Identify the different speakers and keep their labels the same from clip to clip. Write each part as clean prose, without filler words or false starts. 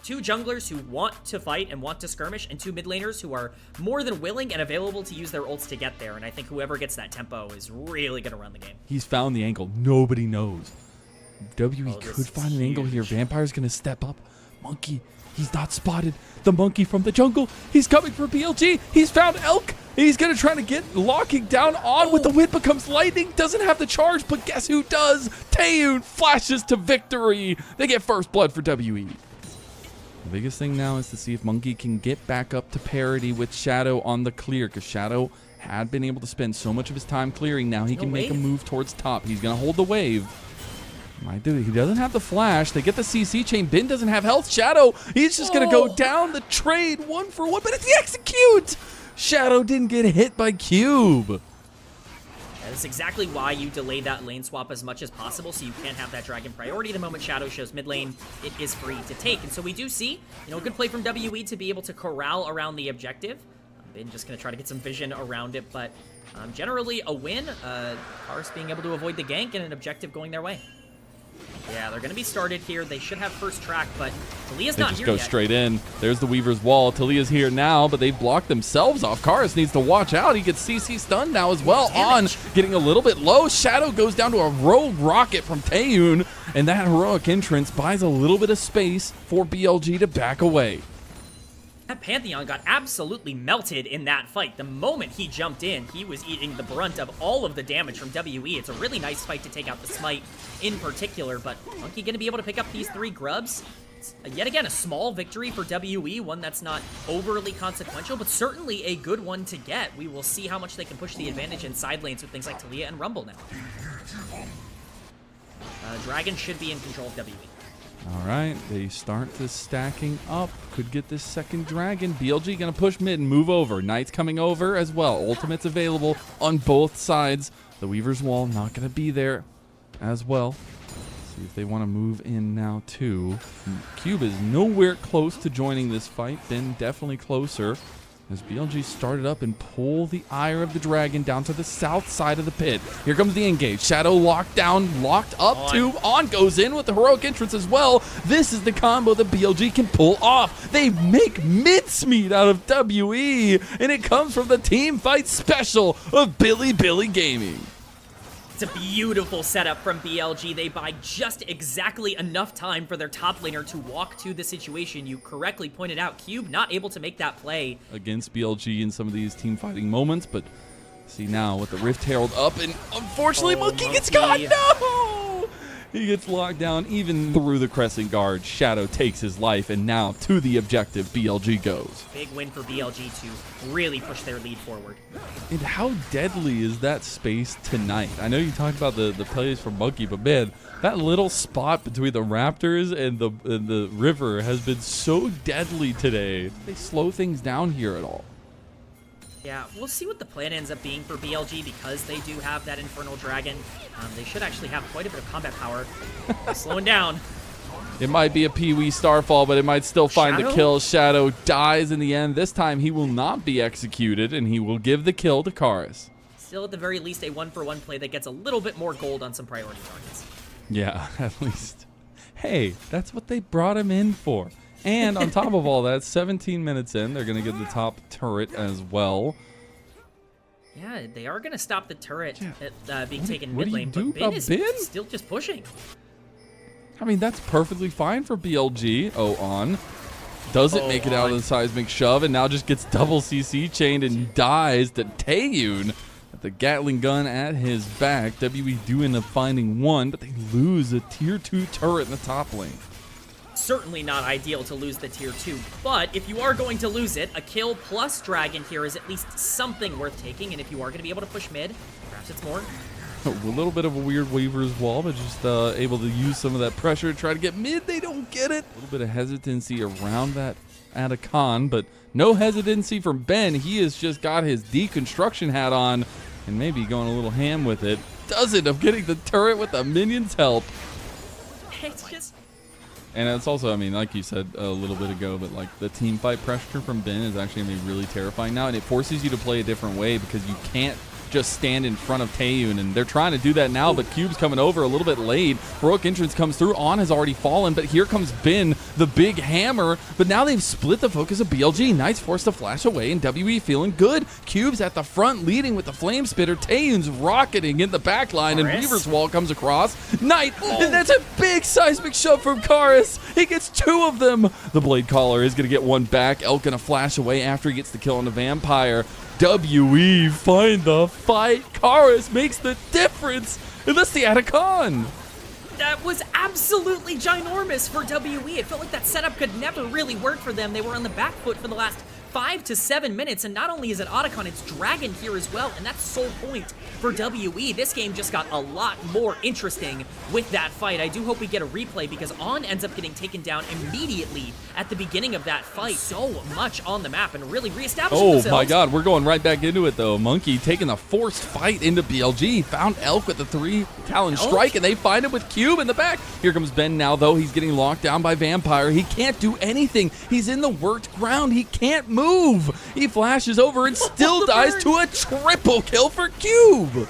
Speaker 1: two junglers who want to fight and want to skirmish, and two mid laners who are more than willing and available to use their ults to get there. And I think whoever gets that tempo is really going to run the game.
Speaker 2: He's found the angle. Nobody knows. WE
Speaker 1: Oh,
Speaker 2: could find an angle here. Vampire's going to step up. Monkey, he's not spotted. The monkey from the jungle. He's coming for BLG. He's found Elk. He's going to try to get locking down on with the wind becomes lightning. Doesn't have the charge, but guess who does? Taeyun flashes to victory. They get first blood for WE. The biggest thing now is to see if Monkey can get back up to parity with Shadow on the clear, because Shadow had been able to spend so much of his time clearing. Now he can make a move towards top. He's going to hold the wave. My dude, he doesn't have the flash. They get the CC chain. Bin doesn't have health. Shadow, he's just going to go down the trade 1-for-1, but it's the execute. Shadow didn't get hit by Cube.
Speaker 1: That's exactly why you delay that lane swap as much as possible, so you can't have that dragon priority. The moment Shadow shows mid lane, it is free to take. And so we do see, a good play from WE to be able to corral around the objective. Bin just going to try to get some vision around it, but generally a win. Kars being able to avoid the gank and an objective going their way. Yeah, they're going to be started here. They should have first track, but Talia's not here yet.
Speaker 2: They just go straight in. There's the Weaver's wall. Talia's here now, but they've blocked themselves off. Kars needs to watch out. He gets CC stunned now as well. On, getting a little bit low. Shadow goes down to a rogue rocket from Taeyun, and that heroic entrance buys a little bit of space for BLG to back away.
Speaker 1: That Pantheon got absolutely melted in that fight. The moment he jumped in, he was eating the brunt of all of the damage from WE. It's a really nice fight to take out the Smite in particular, but Monkey going to be able to pick up these 3 grubs. It's, yet again, a small victory for WE, one that's not overly consequential, but certainly a good one to get. We will see how much they can push the advantage in side lanes with things like Talia and Rumble now. Dragon should be in control of WE.
Speaker 2: All right, they start to stacking up. Could get this second dragon. BLG going to push mid and move over. Knight's coming over as well. Ultimate's available on both sides. The Weaver's wall not going to be there as well. See if they want to move in now too. Cube is nowhere close to joining this fight. Been definitely closer as BLG started up and pull the ire of the dragon down to the south side of the pit. Here comes the engage. Shadow locked down, locked up to on goes in with the heroic entrance as well. This is the combo that BLG can pull off. They make mincemeat out of WE, and it comes from the team fight special of Bilibili Gaming.
Speaker 1: It's a beautiful setup from BLG. They buy just exactly enough time for their top laner to walk to the situation. You correctly pointed out, Cube not able to make that play
Speaker 2: against BLG in some of these team fighting moments, but see now with the Rift Herald up, and unfortunately Monkey gets caught. No! He gets locked down even through the Crescent Guard. Shadow takes his life, and now to the objective BLG goes.
Speaker 1: Big win for BLG to really push their lead forward.
Speaker 2: And how deadly is that space tonight? I know you talked about the plays from Monkey, but man, that little spot between the Raptors and the river has been so deadly today. They slow things down here at all?
Speaker 1: Yeah, we'll see what the plan ends up being for BLG because they do have that Infernal Dragon. They should actually have quite a bit of combat power. Slowing down.
Speaker 2: It might be a Pee-wee Starfall, but it might still find the kill. Shadow dies in the end. This time he will not be executed, and he will give the kill to Kars.
Speaker 1: Still, at the very least, a 1-for-1 play that gets a little bit more gold on some priority targets.
Speaker 2: Yeah, at least. Hey, that's what they brought him in for. And on top of all that, 17 minutes in, they're going to get the top turret as well.
Speaker 1: Yeah, they are going to stop the turret being taken mid lane,
Speaker 2: but
Speaker 1: Bin is still just pushing.
Speaker 2: I mean, that's perfectly fine for BLG. On. Doesn't make it out of the seismic shove, and now just gets double CC chained and dies to Taeyun. The Gatling gun at his back. WE do end up finding one, but they lose a tier 2 turret in the top lane.
Speaker 1: Certainly not ideal to lose the tier 2, but if you are going to lose it, a kill plus dragon here is at least something worth taking, and if you are going to be able to push mid, perhaps it's more.
Speaker 2: A little bit of a weird Weaver's wall, but just able to use some of that pressure to try to get mid. They don't get it. A little bit of hesitancy around that Atacon, but no hesitancy from Ben. He has just got his deconstruction hat on and maybe going a little ham with it. Does end up getting the turret with the minions' help.
Speaker 1: It's just...
Speaker 2: And it's also, I mean, like you said a little bit ago, but like the team fight pressure from Ben is actually going to be really terrifying now, and it forces you to play a different way because you can't just stand in front of Taeyun, and they're trying to do that now, but Cube's coming over a little bit late. Heroic entrance comes through. On has already fallen, but here comes Bin, the big hammer. But now they've split the focus of BLG. Knight's forced to flash away, and WE feeling good. Cube's at the front, leading with the Flame Spitter. Taeyun's rocketing in the back line, and Weaver's Wall comes across. Knight, and that's a big seismic shove from Karis. He gets 2 of them. The Blade Caller is going to get 1 back. Elk going to flash away after he gets the kill on the Vampire. WE find the fight. Karis makes the difference in the Sciaticon.
Speaker 1: That was absolutely ginormous for WE. It felt like that setup could never really work for them. They were on the back foot for the last 5 to 7 minutes, and not only is it Otacon, it's Dragon here as well, and that's sole point for WE. This game just got a lot more interesting with that fight. I do hope we get a replay, because On ends up getting taken down immediately at the beginning of that fight. So much on the map, and really reestablishing themselves.
Speaker 2: Oh my god, we're going right back into it though. Monkey taking the forced fight into BLG. Found Elk with the 3 Talon Strike, and they find him with Cube in the back. Here comes Ben now though. He's getting locked down by Vampire. He can't do anything. He's in the worked ground. He can't move. He flashes over and still dies to a triple kill for Cube.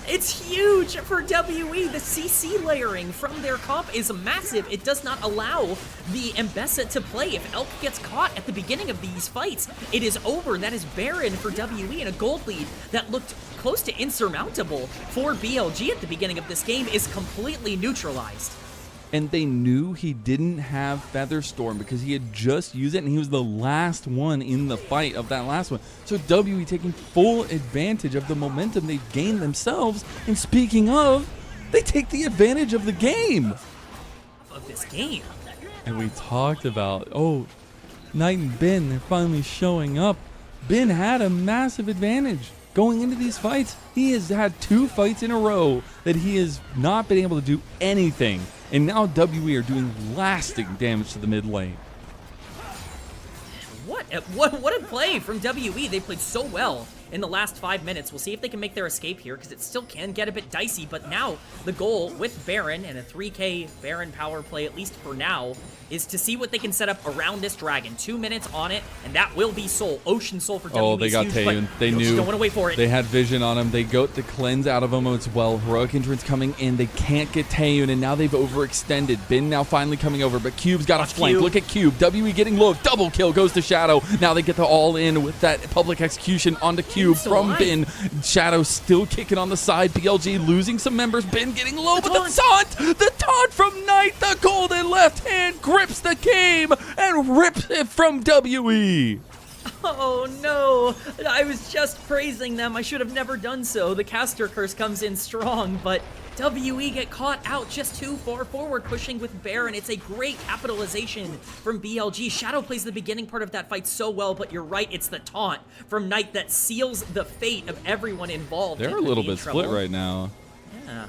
Speaker 1: It's huge for WE. The CC layering from their comp is massive. It does not allow the Mbessa to play. If Elk gets caught at the beginning of these fights, it is over. That is barren for WE, and a gold lead that looked close to insurmountable for BLG at the beginning of this game is completely neutralized.
Speaker 2: And they knew he didn't have Featherstorm because he had just used it, and he was the last one in the fight of that last one. So WE taking full advantage of the momentum they've gained themselves. And speaking of, they take the advantage of the game.
Speaker 1: Of this game.
Speaker 2: And we talked about, Knight and Ben, they're finally showing up. Ben had a massive advantage going into these fights. He has had 2 fights in a row that he has not been able to do anything. And now WE are doing lasting damage to the mid lane.
Speaker 1: What a play from WE. They played so well in the last 5 minutes. We'll see if they can make their escape here, because it still can get a bit dicey. But now the goal with Baron and a 3k Baron power play, at least for now, is to see what they can set up around this dragon. 2 minutes on it, and that will be Soul. Ocean Soul for WE.
Speaker 2: Oh, they got Taeyun. They knew.
Speaker 1: Don't want to wait for it.
Speaker 2: They had vision on him. They go to cleanse out of him as well. Heroic entrance coming in. They can't get Taeyun, and now they've overextended. Bin now finally coming over, but Cube's got a flank. Look at Cube. WE getting low. Double kill goes to Shadow. Now they get the all-in with that public execution onto Cube from Bin. Shadow still kicking on the side. BLG losing some members. Bin getting low, but the taunt from Knight. The golden left hand grips the game and rips it from WE.
Speaker 1: Oh no, I was just praising them. I should have never done so. The caster curse comes in strong, but WE get caught out just too far forward, pushing with Baron. It's a great capitalization from BLG. Shadow plays the beginning part of that fight so well, but you're right, it's the taunt from Knight that seals the fate of everyone involved.
Speaker 2: They're a little bit split right now.
Speaker 1: Yeah.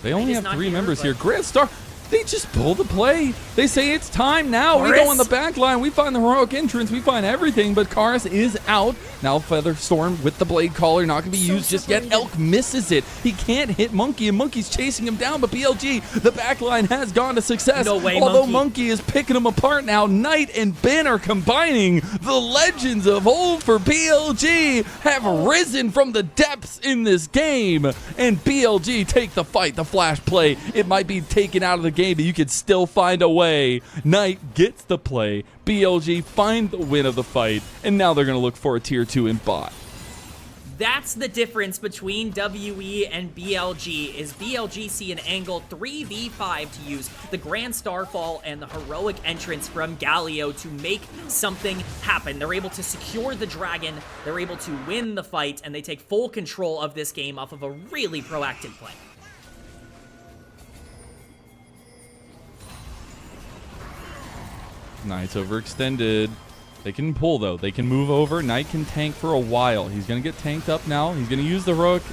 Speaker 2: They only have 3 members here. Grand Star, they just pull the play. They say it's time now. We go on the back line. We find the heroic entrance. We find everything, but Karis is out. Now Featherstorm with the Blade Caller, not going to be used just yet. Elk misses it. He can't hit Monkey, and Monkey's chasing him down, but BLG, the back line has gone to success.
Speaker 1: No way,
Speaker 2: although Monkey is picking them apart now. Knight and Ben are combining. The legends of old for BLG have risen from the depths in this game, and BLG take the fight. The flash play, it might be taken out of the game, but you could still find a way. Knight gets the play. BLG find the win of the fight, and now they're going to look for a tier 2 in bot.
Speaker 1: That's the difference between WE and BLG, is BLG see an angle 3v5 to use the Grand Starfall and the heroic entrance from Galio to make something happen. They're able to secure the dragon, they're able to win the fight, and they take full control of this game off of a really proactive play.
Speaker 2: Knight's overextended. They can pull, though. They can move over. Knight can tank for a while. He's going to get tanked up now. He's going to use the heroic.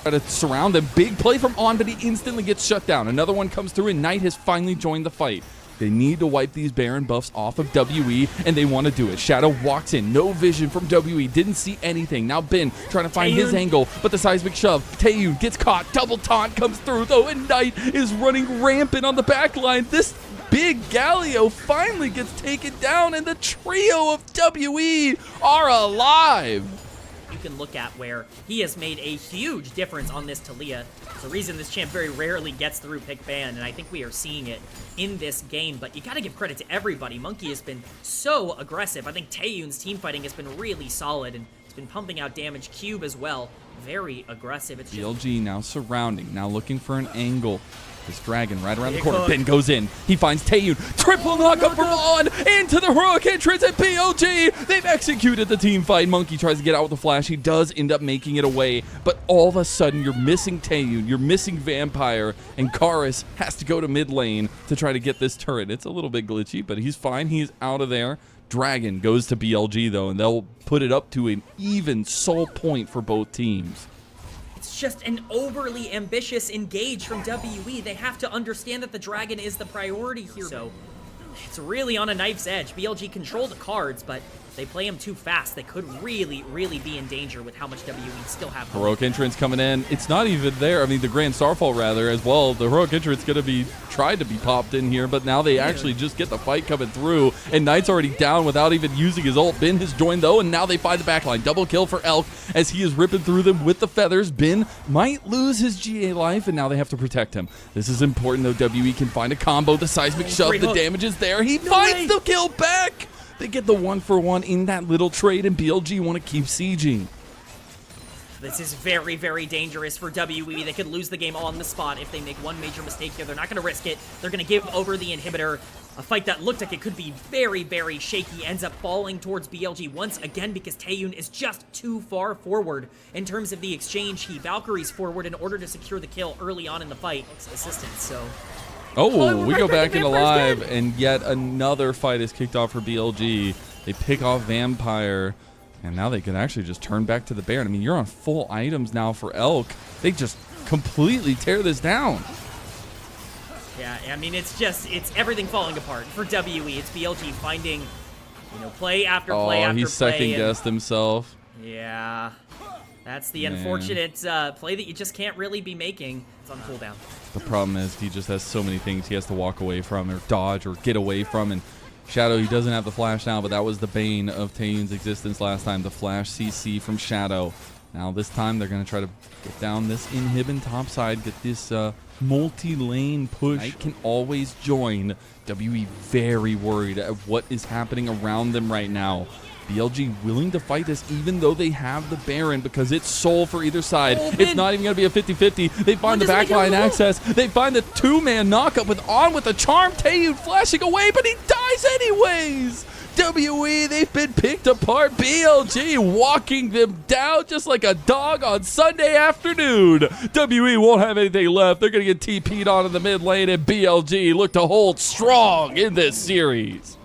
Speaker 2: Try to surround them. Big play from On, but he instantly gets shut down. Another one comes through, and Knight has finally joined the fight. They need to wipe these Baron buffs off of WE, and they want to do it. Shadow walks in. No vision from WE. Didn't see anything. Now Ben trying to find his angle, but the seismic shove. Taeyun gets caught. Double taunt comes through, though, and Knight is running rampant on the back line. This big Galio finally gets taken down, and the trio of WE are alive.
Speaker 1: You can look at where he has made a huge difference on this Talia. It's the reason this champ very rarely gets through pick ban, and I think we are seeing it in this game, but you gotta give credit to everybody. Monkey has been so aggressive. I think Taeyun's team fighting has been really solid, and he's been pumping out damage. Cube as well, very aggressive. It's just
Speaker 2: BLG now surrounding, now looking for an angle. This dragon right around the corner. Ben goes in. He finds Taeyun. Triple knockup from On into the heroic entrance at BLG. They've executed the team fight. Monkey tries to get out with the flash. He does end up making it away. But all of a sudden, you're missing Taeyun. You're missing Vampire. And Karis has to go to mid lane to try to get this turret. It's a little bit glitchy, but he's fine. He's out of there. Dragon goes to BLG, though, and they'll put it up to an even soul point for both teams.
Speaker 1: It's just an overly ambitious engage from WE. They have to understand that the dragon is the priority here. So it's really on a knife's edge. BLG control the cards, but they play them too fast. They could really, really be in danger with how much WE still have.
Speaker 2: Heroic entrance coming in. It's not even there. I mean, the Grand Starfall, rather, as well. The heroic entrance going to be tried to be popped in here, but now they actually just get the fight coming through, and Knight's already down without even using his ult. Ben has joined, though, and now they find the backline. Double kill for Elk as he is ripping through them with the feathers. Ben might lose his GA life, and now they have to protect him. This is important, though. WE can find a combo. The seismic shove, the damage is there. He finds the kill back. They get the 1-for-1 in that little trade, and BLG want to keep sieging.
Speaker 1: This is very, very dangerous for WE. They could lose the game on the spot if they make one major mistake here. They're not going to risk it. They're going to give over the inhibitor. A fight that looked like it could be very, very shaky ends up falling towards BLG once again because Taeyun is just too far forward in terms of the exchange. He Valkyries forward in order to secure the kill early on in the fight. Assistance, so...
Speaker 2: Oh, we go back into live, and yet another fight is kicked off for BLG. They pick off Vampire, and now they can actually just turn back to the Baron. I mean, you're on full items now for Elk. They just completely tear this down.
Speaker 1: Yeah, I mean, it's everything falling apart for WE. It's BLG finding, play after play after play.
Speaker 2: Oh, he second-guessed himself.
Speaker 1: Yeah. That's the unfortunate play that you just can't really be making. It's on cooldown.
Speaker 2: The problem is he just has so many things he has to walk away from or dodge or get away from. And Shadow, he doesn't have the flash now, but that was the bane of Taeyun's existence last time. The flash CC from Shadow. Now this time they're going to try to get down this inhib top side, get this multi-lane push. Knight can always join. WE very worried at what is happening around them right now. BLG willing to fight this even though they have the Baron because it's soul for either side. It's not even going to be a 50-50. They find the backline access. They find the two-man knockup with On with the charm. Taeyun flashing away, but he dies anyways. WE, they've been picked apart. BLG walking them down just like a dog on Sunday afternoon. WE won't have anything left. They're going to get TP'd on in the mid lane, and BLG look to hold strong in this series.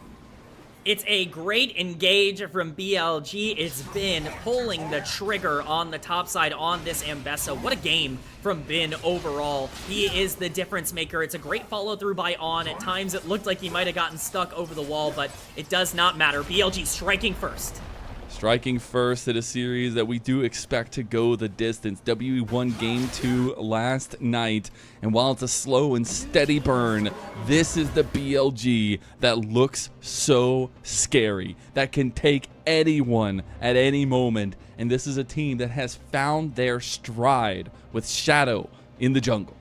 Speaker 1: It's a great engage from BLG. It's been pulling the trigger on the top side on this Ambessa. What a game from Bin overall. He is the difference maker. It's a great follow through by On. At times it looked like he might have gotten stuck over the wall, but it does not matter. BLG striking first.
Speaker 2: Striking first at a series that we do expect to go the distance. WE won Game 2 last night, and while it's a slow and steady burn, this is the BLG that looks so scary, that can take anyone at any moment, and this is a team that has found their stride with Shadow in the jungle.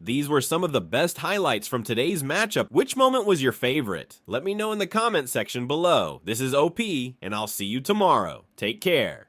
Speaker 3: These were some of the best highlights from today's matchup. Which moment was your favorite? Let me know in the comment section below. This is OP, and I'll see you tomorrow. Take care.